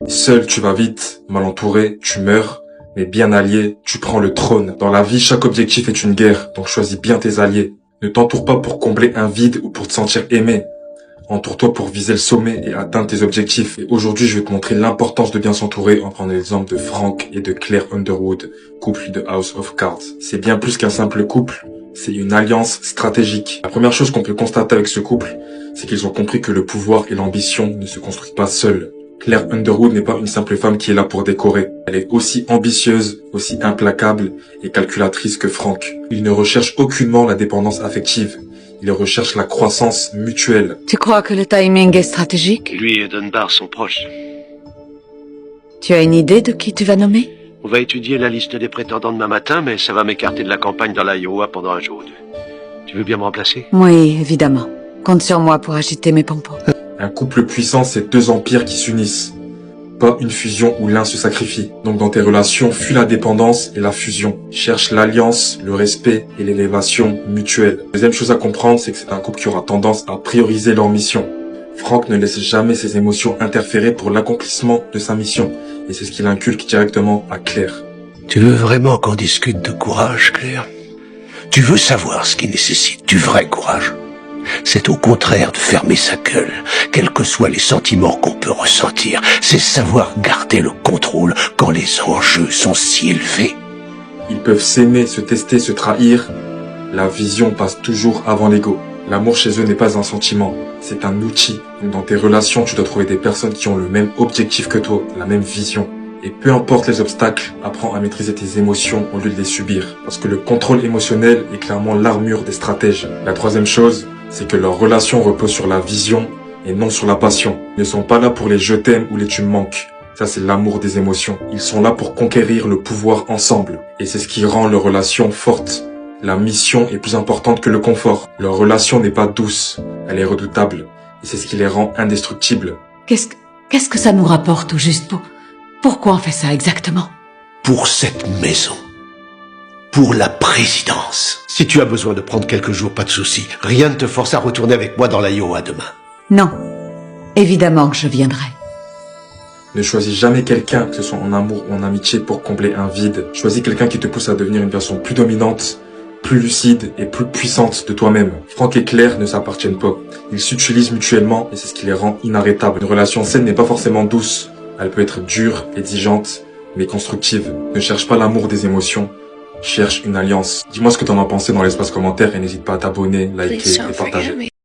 Seul, tu vas vite, mal entouré, tu meurs, mais bien allié, tu prends le trône. Dans la vie, chaque objectif est une guerre, donc choisis bien tes alliés. Ne t'entoure pas pour combler un vide ou pour te sentir aimé. Entoure-toi pour viser le sommet et atteindre tes objectifs. Et aujourd'hui, je vais te montrer l'importance de bien s'entourer en prenant l'exemple de Frank et de Claire Underwood, couple de House of Cards. C'est bien plus qu'un simple couple, c'est une alliance stratégique. La première chose qu'on peut constater avec ce couple, c'est qu'ils ont compris que le pouvoir et l'ambition ne se construisent pas seuls. Claire Underwood n'est pas une simple femme qui est là pour décorer. Elle est aussi ambitieuse, aussi implacable et calculatrice que Frank. Il ne recherche aucunement la dépendance affective. Il recherche la croissance mutuelle. Tu crois que le timing est stratégique? Lui et Dunbar sont proches. Tu as une idée de qui tu vas nommer? On va étudier la liste des prétendants demain matin, mais ça va m'écarter de la campagne dans l'Iowa pendant un jour ou deux. Tu veux bien me remplacer? Oui, évidemment. Compte sur moi pour agiter mes pompons. Un couple puissant, c'est deux empires qui s'unissent. Pas une fusion où l'un se sacrifie. Donc dans tes relations, fuis la dépendance et la fusion. Cherche l'alliance, le respect et l'élévation mutuelle. Deuxième chose à comprendre, c'est que c'est un couple qui aura tendance à prioriser leur mission. Frank ne laisse jamais ses émotions interférer pour l'accomplissement de sa mission. Et c'est ce qu'il inculque directement à Claire. Tu veux vraiment qu'on discute de courage, Claire? Tu veux savoir ce qui nécessite du vrai courage? C'est au contraire de fermer sa gueule, quels que soient les sentiments qu'on peut ressentir. C'est savoir garder le contrôle quand les enjeux sont si élevés. Ils peuvent s'aimer, se tester, se trahir. La vision passe toujours avant l'ego. L'amour chez eux n'est pas un sentiment, c'est un outil. Donc dans tes relations, tu dois trouver des personnes qui ont le même objectif que toi, la même vision. Et peu importe les obstacles, apprends à maîtriser tes émotions au lieu de les subir. Parce que le contrôle émotionnel est clairement l'armure des stratèges. La troisième chose, c'est que leur relation repose sur la vision et non sur la passion. Ils ne sont pas là pour les je t'aime ou les tu me manques. Ça, c'est l'amour des émotions. Ils sont là pour conquérir le pouvoir ensemble. Et c'est ce qui rend leur relation forte. La mission est plus importante que le confort. Leur relation n'est pas douce, elle est redoutable. Et c'est ce qui les rend indestructibles. Qu'est-ce que ça nous rapporte au juste? Pourquoi on fait ça exactement? Pour cette maison. Pour la présidence. Si tu as besoin de prendre quelques jours, pas de souci. Rien ne te force à retourner avec moi dans l'Iowa demain. Non. Évidemment que je viendrai. Ne choisis jamais quelqu'un, que ce soit en amour ou en amitié, pour combler un vide. Choisis quelqu'un qui te pousse à devenir une version plus dominante, plus lucide et plus puissante de toi-même. Frank et Claire ne s'appartiennent pas. Ils s'utilisent mutuellement et c'est ce qui les rend inarrêtables. Une relation saine n'est pas forcément douce. Elle peut être dure, exigeante, mais constructive. Ne cherche pas l'amour des émotions. Cherche une alliance. Dis-moi ce que t'en as pensé dans l'espace commentaire et n'hésite pas à t'abonner, liker et partager.